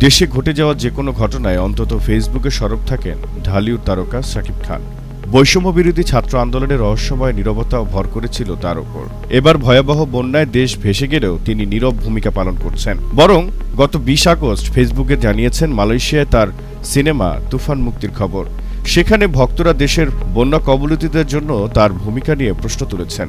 দেশে ঘটে যাওয়া যে কোনো ঘটনায় অন্তত ফেসবুকে সরব থাকেন ঢালিউড তারকা শাকিব খান। বৈষম্য বিরোধী ছাত্র আন্দোলনের রহস্যময় নীরবতাও ভর করেছিল তার ওপর। এবার ভয়াবহ বন্যায় দেশ ভেসে গেলেও তিনি নীরব ভূমিকা পালন করছেন। বরং গত 20 আগস্ট ফেসবুকে জানিয়েছেন মালয়েশিয়ায় তার সিনেমা তুফান মুক্তির খবর। সেখানে ভক্তরা দেশের বন্যা কবলিতদের জন্য তার ভূমিকা নিয়ে প্রশ্ন তুলেছেন।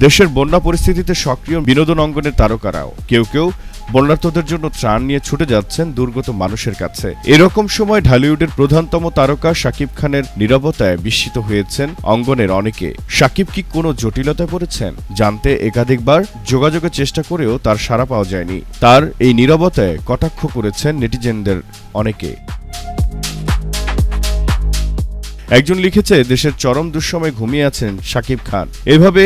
দেশের বন্যা পরিস্থিতিতে সক্রিয় বিনোদন অঙ্গনের তারকারাও কেউ কেউ বন্যার্তদের জন্য ত্রাণ নিয়ে ছুটে যাচ্ছেন দুর্গত মানুষের কাছে। এরকম সময় ঢালিউডের প্রধানতম তারকা শাকিব খানের নীরবতায় বিস্মিত হয়েছেন অঙ্গনের অনেকে। শাকিব কি কোনো জটিলতায় পড়েছেন জানতে একাধিকবার যোগাযোগের চেষ্টা করেও তার সাড়া পাওয়া যায়নি। তার এই নীরবতায় কটাক্ষ করেছেন নেটিজেনদের অনেকে। একজন লিখেছে, দেশের চরম দুঃসময়ে ঘুমিয়ে আছেন শাকিব খান, এভাবে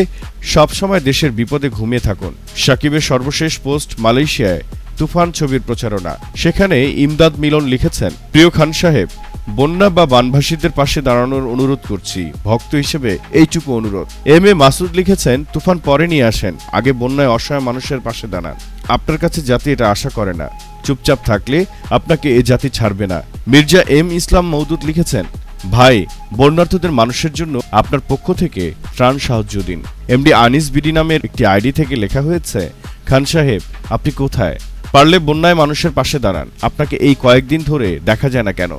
সবসময় দেশের বিপদে ঘুমিয়ে থাকুন। শাকিবের সর্বশেষ পোস্ট মালয়েশিয়ায় তুফান ছবির প্রচারণা। সেখানে ইমদাদ মিলন লিখেছেন, প্রিয় খান সাহেব, বন্যা বা বানভাসীদের পাশে দাঁড়ানোর অনুরোধ করছি, ভক্ত হিসেবে এইটুকু অনুরোধ। এম এ মাসুদ লিখেছেন, তুফান পরে নিয়ে আসেন, আগে বন্যায় অসহায় মানুষের পাশে দাঁড়ান। আপনার কাছে জাতি এটা আশা করে না, চুপচাপ থাকলে আপনাকে এ জাতি ছাড়বে না। মির্জা এম ইসলাম মওদুদ লিখেছেন, ভাই, বন্যার্থদের মানুষের জন্য আপনার পক্ষ থেকে ত্রাণ সাহায্য দিন। এমডি আনিস বিডি নামের একটি আইডি থেকে লেখা হয়েছে, খান সাহেব, আপনি কোথায়? পারলে বন্যায় মানুষের পাশে দাঁড়ান, আপনাকে এই কয়েকদিন ধরে দেখা যায় না কেন?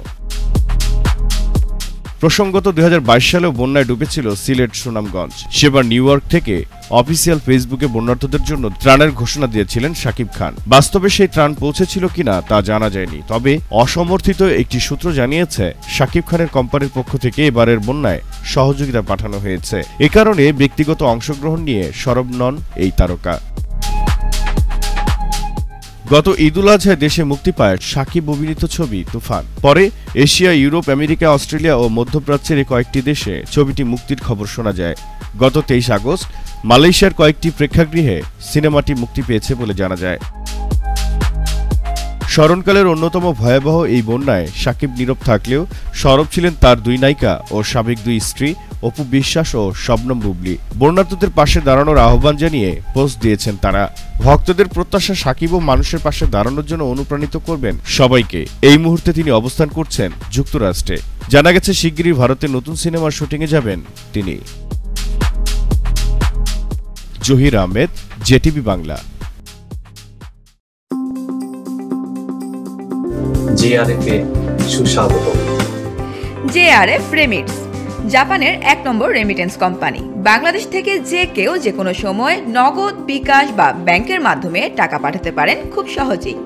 প্রসঙ্গত 2022 সালেও বন্যায় ডুবেছিল সিলেট সুনামগঞ্জ। সেবার নিউ ইয়র্ক থেকে অফিসিয়াল ফেসবুকে বন্যার্থদের জন্য ত্রাণের ঘোষণা দিয়েছিলেন শাকিব খান। বাস্তবে সেই ত্রাণ পৌঁছেছিল কিনা তা জানা যায়নি, তবে অসমর্থিত একটি সূত্র জানিয়েছে শাকিব খানের কোম্পানির পক্ষ থেকে এবারের বন্যায় সহযোগিতা পাঠানো হয়েছে। এ কারণে ব্যক্তিগত অংশগ্রহণ নিয়ে সরব নন এই তারকা। গত ঈদুল আজহায় দেশে মুক্তি পায় শাকিব অভিনীত ছবি তুফান। পরে এশিয়া, ইউরোপ, আমেরিকা, অস্ট্রেলিয়া ও মধ্যপ্রাচ্যের কয়েকটি দেশে ছবিটি মুক্তির খবর শোনা যায়। গত 23 আগস্ট মালয়েশিয়ার কয়েকটি প্রেক্ষাগৃহে সিনেমাটি মুক্তি পেয়েছে বলে জানা যায়। স্মরণকালের অন্যতম ভয়াবহ এই বন্যায় শাকিব নীরব থাকলেও সরব ছিলেন তার দুই নায়িকা ও সাবেক দুই স্ত্রী অপু বিশ্বাস ও শবনম বুবলি। বন্যার্তদের পাশে দাঁড়ানোর আহ্বান জানিয়ে পোস্ট দিয়েছেন তারা। ভক্তদের প্রত্যাশা, শাকিব ও মানুষের পাশে দাঁড়ানোর জন্য অনুপ্রাণিত করবেন সবাইকে। এই মুহূর্তে তিনি অবস্থান করছেন যুক্তরাষ্ট্রে। জানা গেছে শিগগিরই ভারতে নতুন সিনেমার শুটিংয়ে যাবেন তিনি। জহির আহমেদ, জেটিভি বাংলা। জেআরএফ রেমিটস, জাপানের 1 নম্বর রেমিটেন্স কোম্পানি। বাংলাদেশ থেকে যে কেউ যে কোনো সময় নগদ, বিকাশ বা ব্যাংকের মাধ্যমে টাকা পাঠাতে পারেন খুব সহজেই।